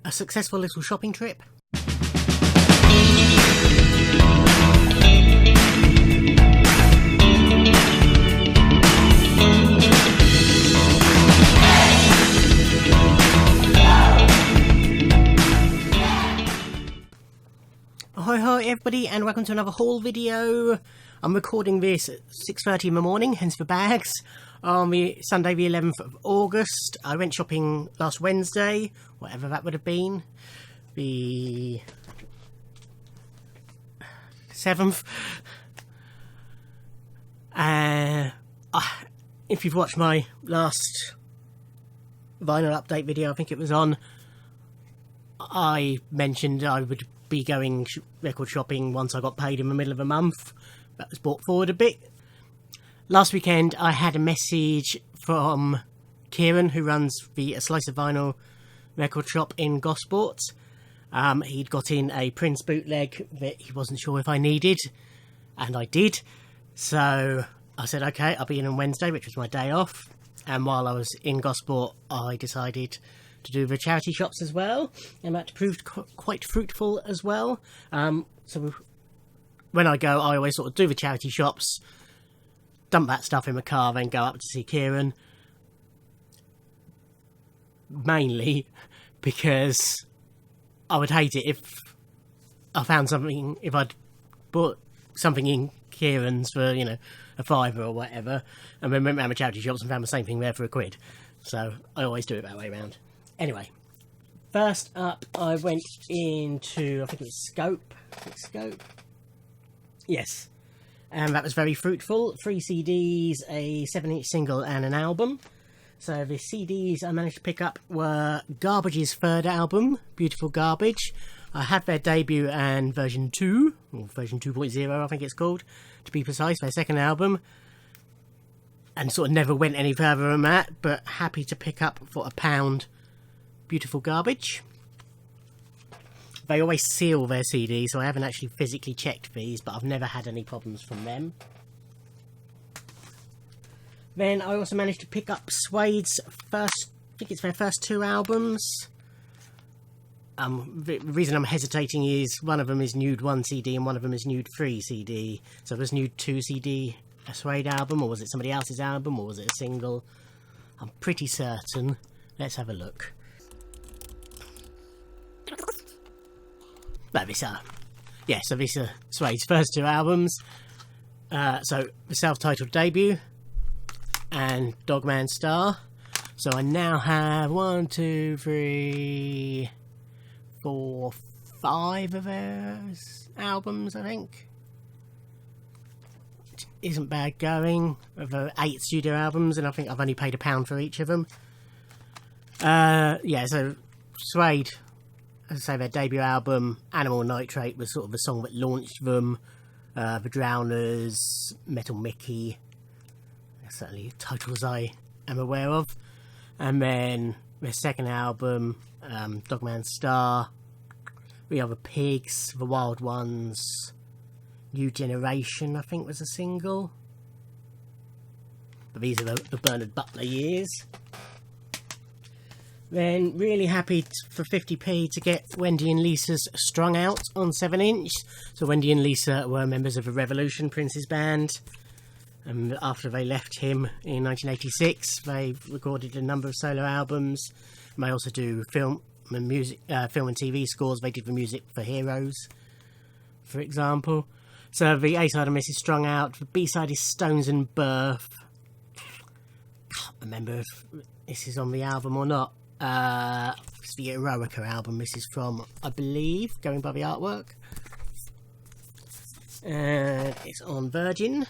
a successful little shopping trip. Hi everybody, and welcome to another haul video. I'm recording this at 6:30 in the morning, hence the bags. On the Sunday the 11th of August. I went shopping last Wednesday, whatever that would have been. The 7th. If you've watched my last vinyl update video, I think it was on, I mentioned I would be going record shopping once I got paid in the middle of the month. That was brought forward a bit. Last weekend I had a message from Kieran, who runs the Slice of Vinyl record shop in Gosport. He'd got in a Prince bootleg that he wasn't sure if I needed, and I did. So I said okay, I'll be in on Wednesday, which was my day off. And while I was in Gosport, I decided to do the charity shops as well, and that proved quite fruitful as well. So when I go, I always sort of do the charity shops, dump that stuff in my car, then go up to see Kieran. Mainly because I would hate it if I found something, if I'd bought something in Kieran's for, you know, a £5 or whatever, and then went round the charity shops and found the same thing there for £1. So I always do it that way round. Anyway, first up I went into, I think it was Scope. Yes. And that was very fruitful. 3 CDs, a 7-inch single and an album. So the CDs I managed to pick up were Garbage's third album, Beautiful Garbage. I had their debut and version 2, or version 2.0 I think it's called, to be precise, their second album. And sort of never went any further than that, but happy to pick up for £1 Beautiful Garbage. They always seal their CDs, so I haven't actually physically checked these, but I've never had any problems from them. Then I also managed to pick up Suede's first, I think it's their first 2 albums. The reason I'm hesitating is one of them is Nude 1 CD and one of them is Nude 3 CD. So was Nude 2 CD a Suede album, or was it somebody else's album, or was it a single? I'm pretty certain. Let's have a look. No, so these are Suede's first 2 albums. So the self-titled debut and Dogman Star. So I now have 1, 2, 3, 4, 5 of those albums, I think. Which isn't bad going. Of 8 studio albums, and I think I've only paid £1 for each of them. Yeah, so Suede, as I say, their debut album, Animal Nitrate, was sort of the song that launched them. The Drowners, Metal Mickey, certainly titles I am aware of. And then their second album, Dogman Star, We Are the Pigs, The Wild Ones, New Generation, I think was a single. But these are the Bernard Butler years. Then really happy for 50p to get Wendy and Lisa's Strung Out on 7-inch. So Wendy and Lisa were members of the Revolution, Prince's band. And after they left him in 1986, they recorded a number of solo albums. And they also do film and TV scores. They did the music for Heroes, for example. So the A-side of Mrs. Strung Out. The B-side is Stones and Birth. Can't remember if this is on the album or not. It's the Eroica album this is from, I believe, going by the artwork. And it's on Virgin.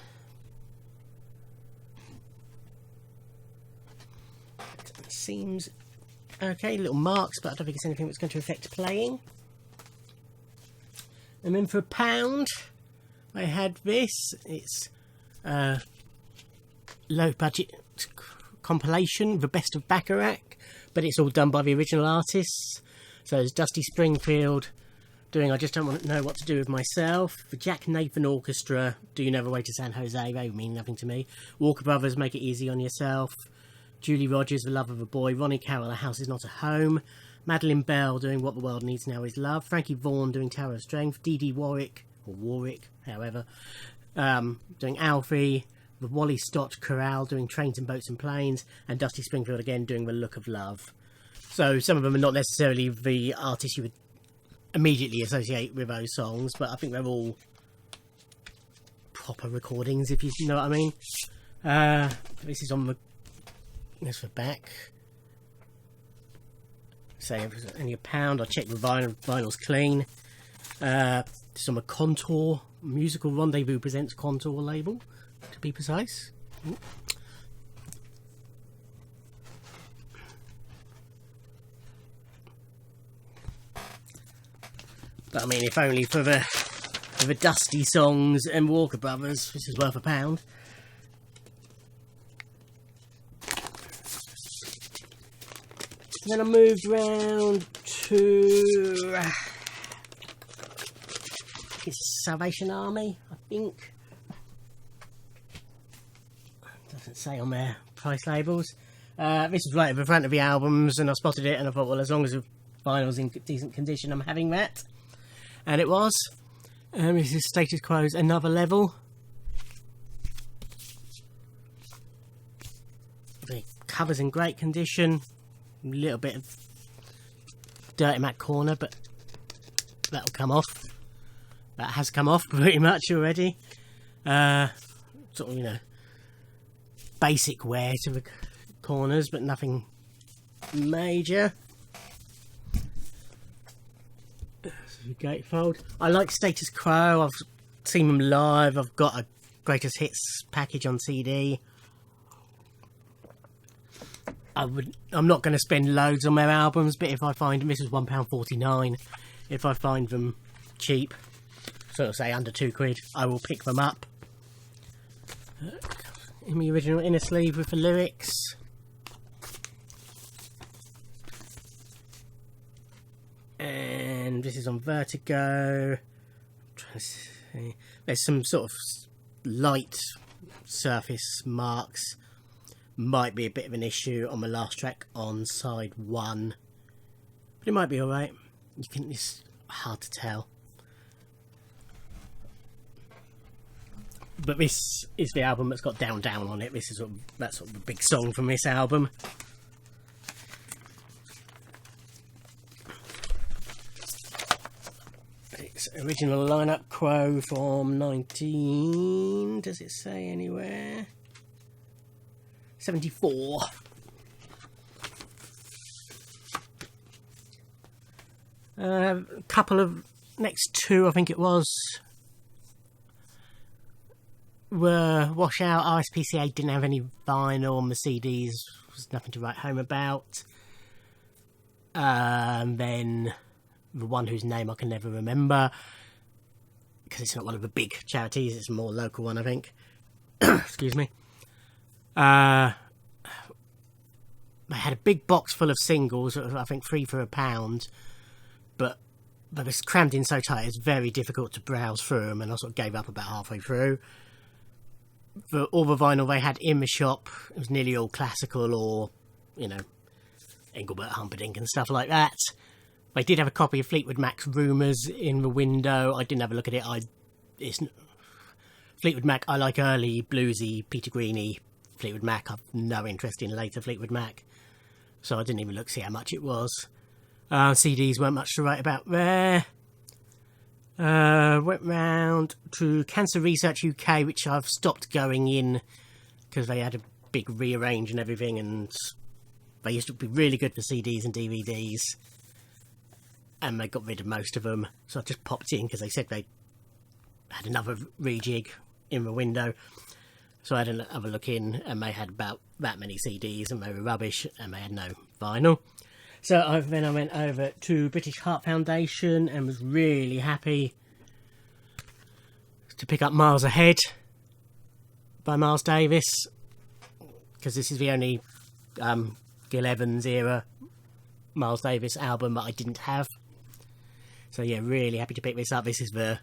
It seems okay, little marks, but I don't think it's anything that's going to affect playing. And then for £1, I had this. It's low budget compilation, The Best of Bacharach, but it's all done by the original artists. So it's Dusty Springfield doing I Just Don't Want to Know What to Do With Myself, the Jack Nathan Orchestra Do You Never Wait to San Jose, they mean nothing to me, Walker Brothers, Make It Easy on Yourself, Julie Rogers, The Love of a Boy, Ronnie Carroll, A House Is Not a Home, Madeline Bell doing What the World Needs Now Is Love. Frankie Vaughan doing Tower of Strength. Dee Dee Warwick, or Warwick, however, doing Alfie. The Wally Stott Chorale doing Trains and Boats and Planes. And Dusty Springfield again doing The Look of Love. So some of them are not necessarily the artists you would immediately associate with those songs, but I think they're all proper recordings, if you know what I mean. This is on the... This for back. Say if it's only £1. I checked the vinyl. Vinyl's clean. This is on the Contour Musical Rendezvous Presents Contour label, to be precise. Ooh. But I mean, if only for the Dusty songs and Walker Brothers, this is worth £1. Then I moved round to it's Salvation Army, I think. Doesn't say on their price labels. This was right at the front of the albums, and I spotted it, and I thought, well, as long as the vinyl's in decent condition, I'm having that. And it was. This is Status Quo's Another Level. The cover's in great condition. A little bit of Dirty Mac corner, but that'll come off. That has come off pretty much already. Sort of, you know, basic wear to the corners, but nothing major. Gatefold. I like Status Quo. I've seen them live. I've got a Greatest Hits package on CD. I'm not going to spend loads on their albums, but if I find them, this is £1.49. If I find them cheap, sort of say under £2, I will pick them up. In the original inner sleeve with the lyrics. And this is on Vertigo. I'm trying to see. There's some sort of light surface marks. Might be a bit of an issue on the last track on side 1, but it might be alright. It's hard to tell. But this is the album that's got Down Down on it. This is that's sort of the big song from this album. It's original lineup quo from 19... Does it say anywhere? 74. A couple of next two, I think it was, were washout. RSPCA didn't have any vinyl on the CDs. Was nothing to write home about. And then the one whose name I can never remember, because it's not one of the big charities, it's a more local one, I think. Excuse me. They had a big box full of singles, I think 3 for £1, but they were crammed in so tight it's very difficult to browse through them, and I sort of gave up about halfway through. For all the vinyl they had in the shop, it was nearly all classical or, you know, Engelbert Humperdinck and stuff like that. They did have a copy of Fleetwood Mac's Rumours in the window. I didn't have a look at it. Fleetwood Mac, I like early, bluesy, Peter Greeny Fleetwood Mac. I've no interest in later Fleetwood Mac, so I didn't even look to see how much it was. CDs weren't much to write about there. Went round to Cancer Research UK, which I've stopped going in because they had a big rearrange and everything, and they used to be really good for CDs and DVDs, and they got rid of most of them, so I just popped in because they said they had another rejig in the window. So I had another look in, and they had about that many CDs, and they were rubbish, and they had no vinyl. So then I went over to British Heart Foundation and was really happy to pick up Miles Ahead by Miles Davis, because this is the only Gil Evans era Miles Davis album that I didn't have. So yeah, really happy to pick this up. This is the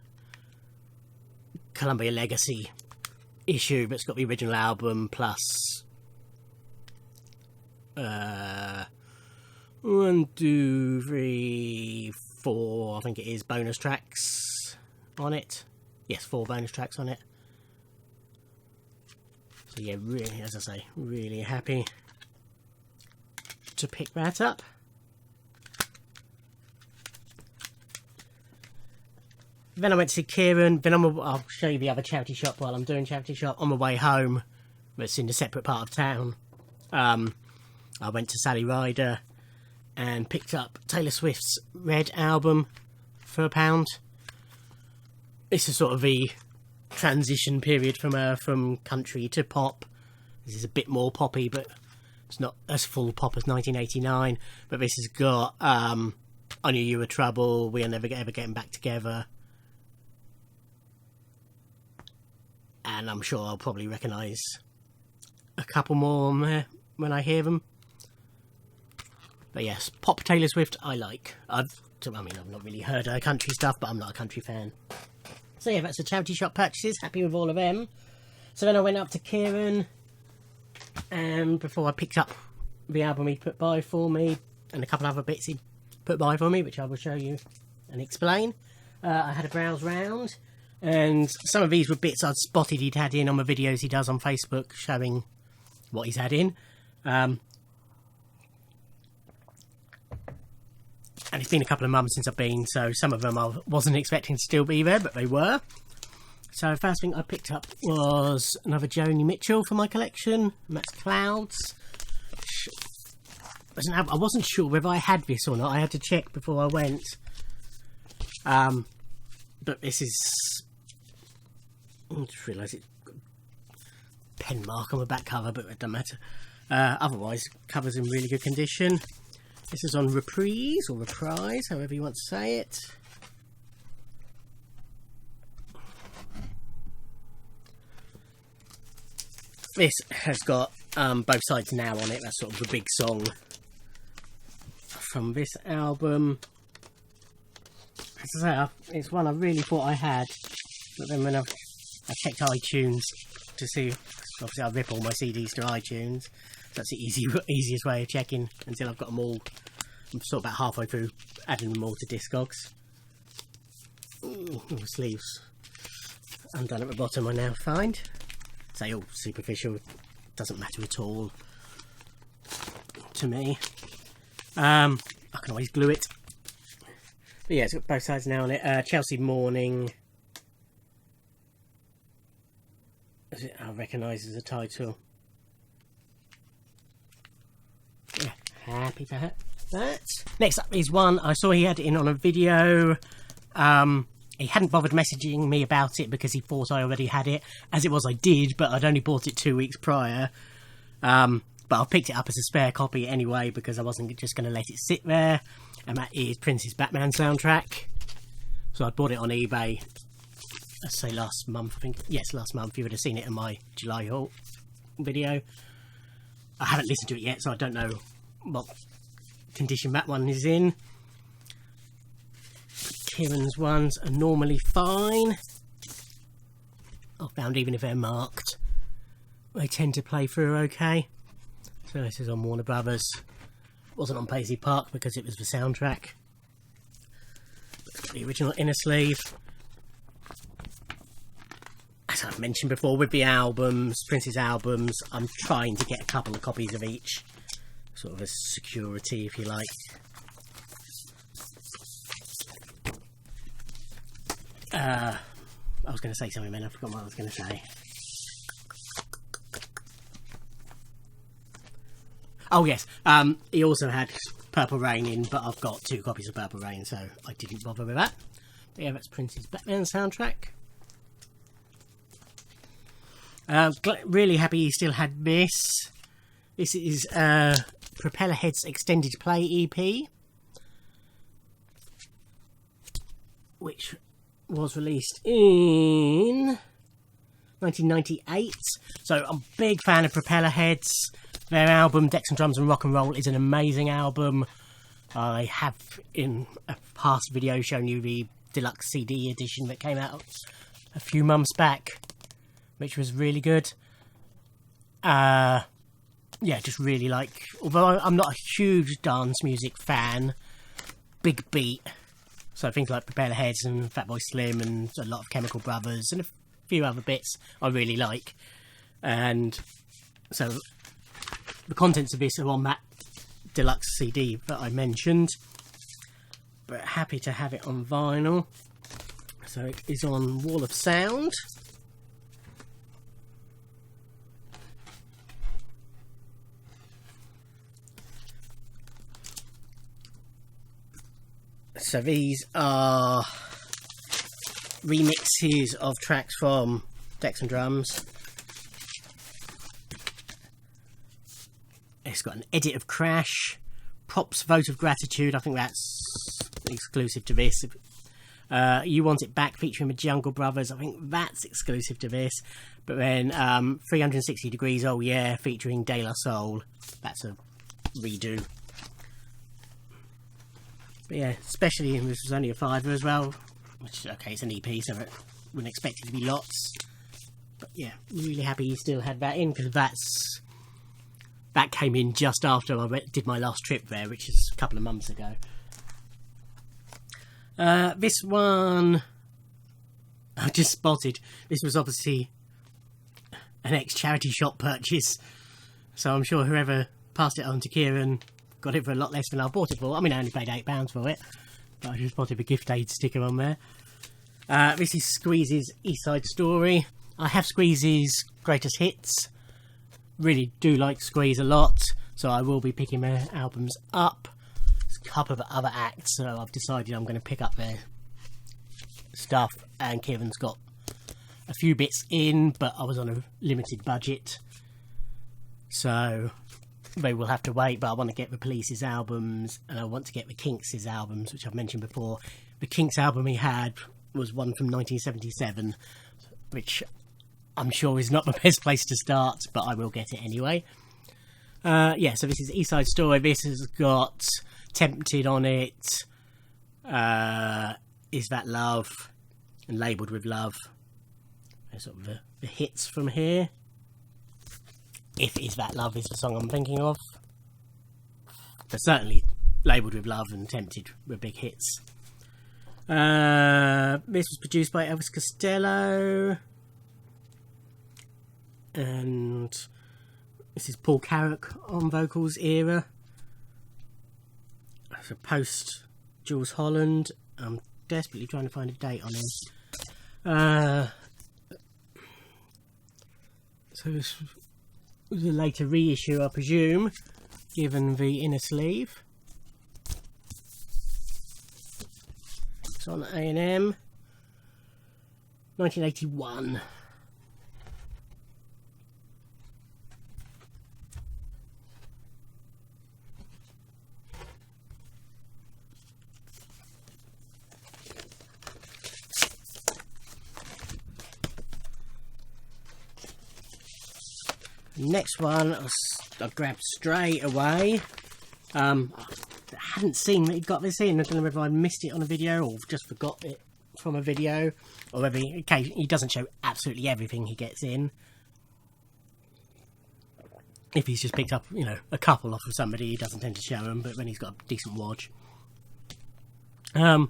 Columbia Legacy issue, but it's got the original album plus 1, 2, 3, 4, I think it is, bonus tracks on it. Yes, 4 bonus tracks on it. So yeah, really, as I say, really happy to pick that up. Then I went to see Kieran. Then I'll show you the other charity shop while I'm doing charity shop. On my way home, but it's in a separate part of town. I went to Sally Ryder and picked up Taylor Swift's Red album for £1. This is sort of the transition period from her from country to pop. This is a bit more poppy, but it's not as full pop as 1989. But this has got I Knew You Were Trouble, We Are Never Ever Getting Back Together, and I'm sure I'll probably recognise a couple more on there when I hear them. But yes, pop Taylor Swift I like. I've not really heard her country stuff, but I'm not a country fan. So yeah, that's the charity shop purchases. Happy with all of them. So then I went up to Kieran, and before I picked up the album he put by for me, and a couple other bits he put by for me, which I will show you and explain, I had a browse round, and some of these were bits I'd spotted he'd had in on the videos he does on Facebook showing what he's had in. And it's been a couple of months since I've been, so some of them I wasn't expecting to still be there, but they were. So the first thing I picked up was another Joni Mitchell for my collection, and that's Clouds. I wasn't sure whether I had this or not. I had to check before I went. But this is... I just realised it's got a pen mark on the back cover, but it doesn't matter. Otherwise, cover's in really good condition. This is on Reprise, or Reprise, however you want to say it. This has got Both Sides Now on it. That's sort of the big song from this album. As I say, it's one I really thought I had, but then when I checked iTunes to see, obviously I rip all my CDs to iTunes. That's the easiest way of checking until I've got them all. I'm sort of about halfway through adding them all to Discogs. Ooh, the sleeves undone at the bottom I now find. Say all superficial, doesn't matter at all to me. I can always glue it. But yeah, it's got Both Sides Now on it. Chelsea Morning. I recognise as a title. Yeah, happy for that. Next up is one I saw he had it in on a video. He hadn't bothered messaging me about it because he thought I already had it. As it was, I did, but I'd only bought it 2 weeks prior. But I picked it up as a spare copy anyway because I wasn't just going to let it sit there. And that is Prince's Batman soundtrack. So I bought it on eBay, let's say last month, I think. Yes, last month. You would have seen it in my July haul video. I haven't listened to it yet, so I don't know what condition that one is in. Kieran's ones are normally fine. I found even if they're marked, they tend to play through okay. So this is on Warner Brothers. Wasn't on Paisley Park because it was the soundtrack. It's got the original inner sleeve. As I've mentioned before with the albums, Prince's albums, I'm trying to get a couple of copies of each. Sort of as security, if you like. I was going to say something then, I forgot what I was going to say. Oh yes, he also had Purple Rain in, but I've got 2 copies of Purple Rain, so I didn't bother with that. But yeah, that's Prince's Batman soundtrack. Really happy he still had this. This is Propeller Head's Extended Play EP, which was released in 1998. So I'm a big fan of Propeller Heads. Their album Decks and Drums and Rock and Roll is an amazing album. I have in a past video shown you the deluxe CD edition that came out a few months back, which was really good. yeah, just really like, although I'm not a huge dance music fan, big beat, so things like Propeller Heads and Fatboy Slim and a lot of Chemical Brothers and a few other bits I really like. And so the contents of this are on that deluxe CD that I mentioned, but happy to have it on vinyl. So it is on Wall of Sound. So these are remixes of tracks from Decks and Drums. It's got an edit of Crash, Props Vote of Gratitude, I think that's exclusive to this. You Want It Back featuring the Jungle Brothers, I think that's exclusive to this. But then 360 Degrees, Oh Yeah, featuring De La Soul, that's a redo. But yeah, especially, this was only a £5 as well, which, okay, it's an EP, so I wouldn't expect it to be lots. But yeah, really happy you still had that in, because that came in just after I did my last trip there, which is a couple of months ago. This one I just spotted. This was obviously an ex-charity shop purchase, so I'm sure whoever passed it on to Kieran got it for a lot less than I bought it for. I mean, I only paid £8 for it, but I just spotted a gift aid sticker on there. This is Squeeze's East Side Story. I have Squeeze's Greatest Hits. Really do like Squeeze a lot, so I will be picking their albums up. There's a couple of other acts, so I've decided I'm going to pick up their stuff, and Kieran's got a few bits in, but I was on a limited budget, so they will have to wait. But I want to get the Police's albums, and I want to get the Kinks' albums, which I've mentioned before. The Kinks album he had was one from 1977, which I'm sure is not the best place to start, but I will get it anyway. Yeah, so this is East Side Story. This has got Tempted on it, Is That Love, and Labelled with Love. There's sort of the hits from here. If Is That Love is the song I'm thinking of. But certainly Labelled with Love and Tempted were big hits. This was produced by Elvis Costello. And this is Paul Carrack on vocals era. So post Jules Holland. I'm desperately trying to find a date on him. So this was a later reissue, I presume, given the inner sleeve. It's on A&M, 1981. Next one I grabbed straight away. I hadn't seen that he got this in. I don't know whether I missed it on a video or just forgot it from a video, or whether he doesn't show absolutely everything he gets in. If he's just picked up, you know, a couple off of somebody, he doesn't tend to show them, but when he's got a decent watch. But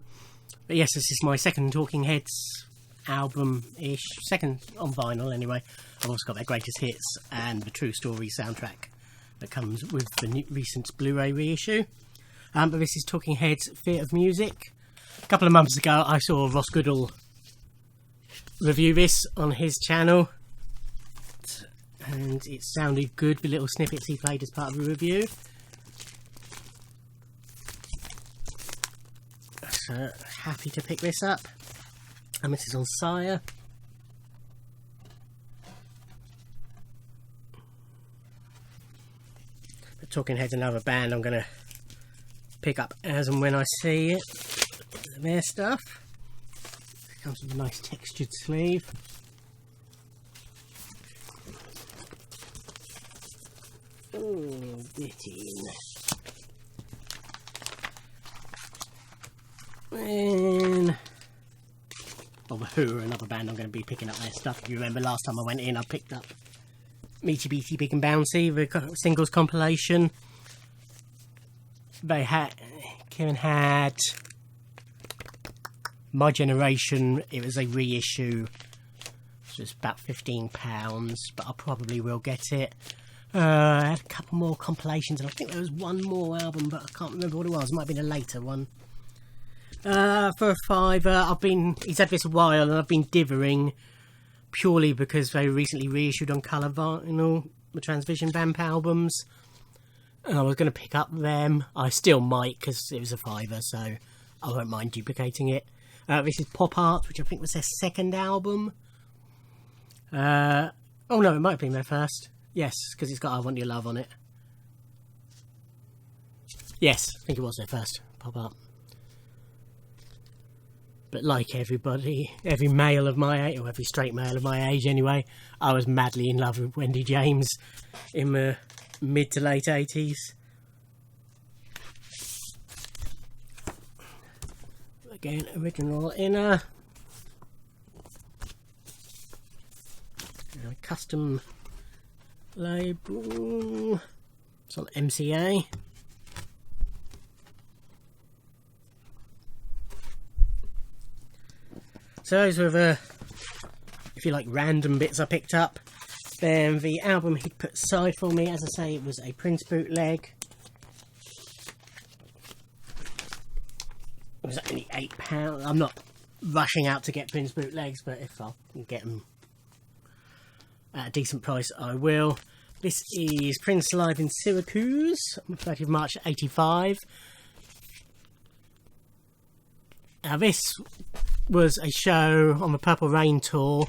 yes, this is my second Talking Heads album-ish, second on vinyl anyway. I've also got their Greatest Hits and the True Story soundtrack that comes with the recent Blu-ray reissue. But this is Talking Heads Fear of Music. A couple of months ago I saw Ross Goodall review this on his channel, and it sounded good, the little snippets he played as part of the review. So happy to pick this up. And this is on Sire. But Talking Heads, another band I'm going to pick up as and when I see it. Their stuff. It comes with a nice textured sleeve. Oh, bit in. And The Who are another band I'm going to be picking up their stuff. If you remember last time I went in, I picked up Meaty Beaty Big and Bouncy, the singles compilation. Kieran had My Generation. It was a reissue, so it's about £15, but I probably will get it. I had a couple more compilations, and I think there was one more album, but I can't remember what it was. It might have been a later one. For a £5, he's had this a while, and I've been dithering purely because they recently reissued on colour vinyl the Transvision Vamp albums, and I was going to pick up them. I still might, because it was a £5, so I won't mind duplicating it. This is Pop Art, which I think was their second album. Oh no, it might have been their first. Yes, because it's got I Want Your Love on it. Yes, I think it was their first Pop Art. But like everybody, every male of my age, or every straight male of my age anyway, I was madly in love with Wendy James in the mid to late 80s. Again, original inner. And a custom label. It's on MCA. So those were the, if you like, random bits I picked up. Then the album he'd put aside for me, as I say, it was a Prince bootleg. It was only £8. I'm not rushing out to get Prince bootlegs, but if I can get them at a decent price, I will. This is Prince live in Syracuse on the 30th of March 85. Now this was a show on the Purple Rain tour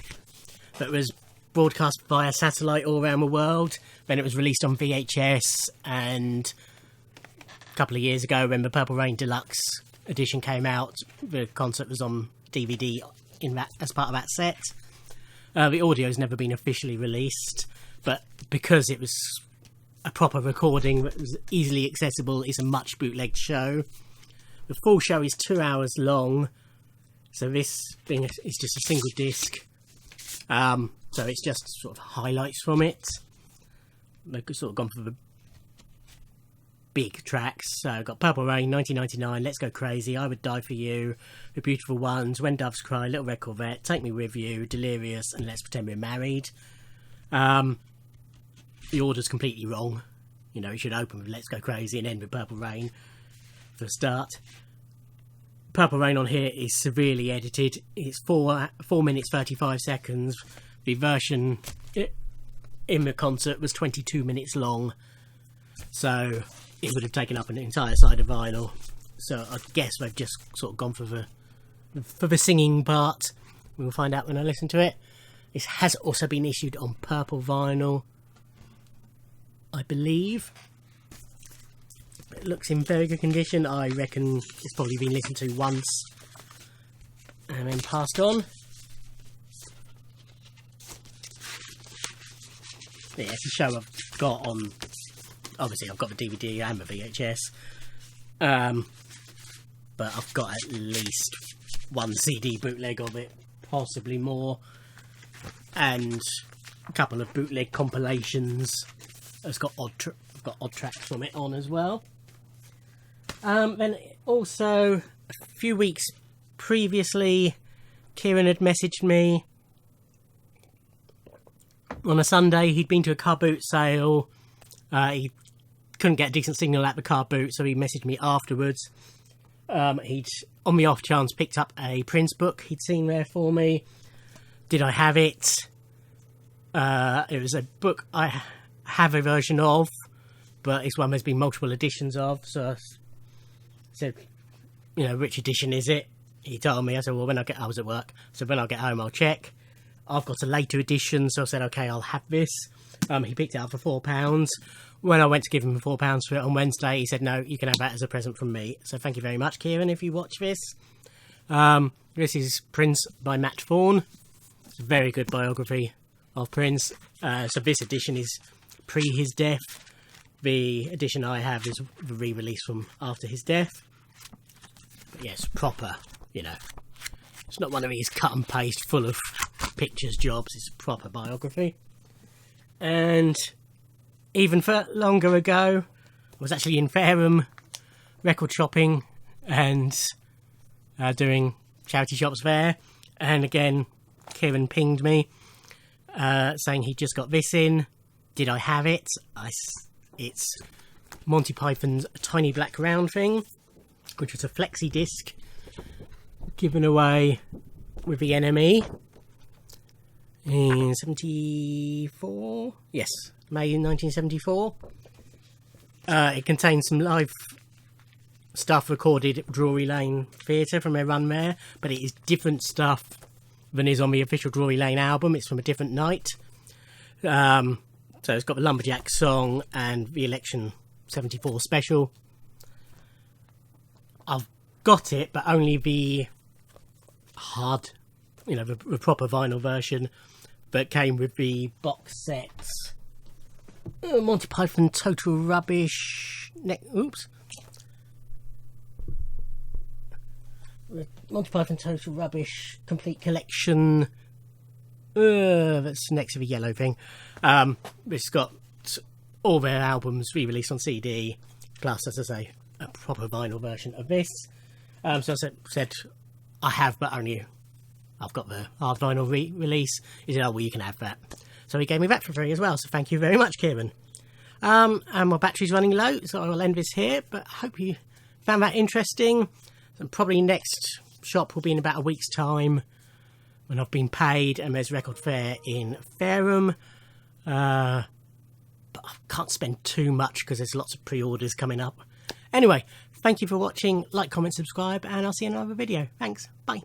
that was broadcast via satellite all around the world. Then it was released on VHS, and a couple of years ago when the Purple Rain Deluxe edition came out, the concert was on DVD in that as part of that set. The audio's never been officially released, but because it was a proper recording that was easily accessible, it's a much bootlegged show. The full show is 2 hours long, so this thing is just a single disc. So it's just sort of highlights from it. They've sort of gone for the big tracks. So I've got Purple Rain, 1999, Let's Go Crazy, I Would Die For You, The Beautiful Ones, When Doves Cry, Little Red Corvette, Take Me With You, Delirious, and Let's Pretend We're Married. The order's completely wrong. You know, it should open with Let's Go Crazy and end with Purple Rain for a start. Purple Rain on here is severely edited. It's 4 minutes 35 seconds. The version in the concert was 22 minutes long, so it would have taken up an entire side of vinyl. So I guess they've just sort of gone for the singing part. We'll find out when I listen to it. This has also been issued on purple vinyl, I believe. It looks in very good condition. I reckon it's probably been listened to once and then passed on. Yeah, it's a show I've got on. Obviously, I've got the DVD and the VHS, but I've got at least one CD bootleg of it, possibly more, and a couple of bootleg compilations. It's got odd tracks from it on as well. Then also a few weeks previously, Kieran had messaged me on a Sunday. He'd been to a car boot sale. He couldn't get a decent signal at the car boot, so he messaged me afterwards. He'd, on the off chance, picked up a Prince book he'd seen there for me. Did I have it? It was a book I have a version of, but it's one there's been multiple editions of. So I said, you know, which edition is it? He told me. I said, well, I was at work, so when I get home I'll check. I've got a later edition, so I said, okay, I'll have this. He picked it up for £4. When I went to give him £4 for it on Wednesday, he said, no, you can have that as a present from me. So thank you very much, Kieran, if you watch this. This is Prince by Matt Thorne. It's a very good biography of Prince. So this edition is pre his death. The edition I have is the re-release from after his death. But yes, proper, you know. It's not one of these cut and paste full of pictures jobs. It's a proper biography. And even for longer ago, I was actually in Fareham record shopping and doing charity shops there. And again, Kieran pinged me saying he just got this in. Did I have it? It's Monty Python's Tiny Black Round Thing, which was a flexi disc given away with the NME in 74. Yes, May 1974. It contains some live stuff recorded at Drury Lane Theatre from their run there, but it is different stuff than is on the official Drury Lane album. It's from a different night. So it's got the Lumberjack song and the Election 74 special. I've got it, but only the hard, the proper vinyl version that came with the box sets. Monty Python Total Rubbish. Monty Python Total Rubbish Complete Collection. That's next to the yellow thing. It's got all their albums re-released on CD, plus, as I say, a proper vinyl version of this. So I said, I have, but only I've got the hard vinyl release. He said, oh, well, you can have that. So he gave me that for free as well, so thank you very much, Kieran. And my battery's running low, so I will end this here, but I hope you found that interesting. And probably next shop will be in about a week's time, when I've been paid and there's record fair in Fareham. But I can't spend too much because there's lots of pre-orders coming up. Anyway, thank you for watching. Like, comment, subscribe, and I'll see you in another video. Thanks. Bye.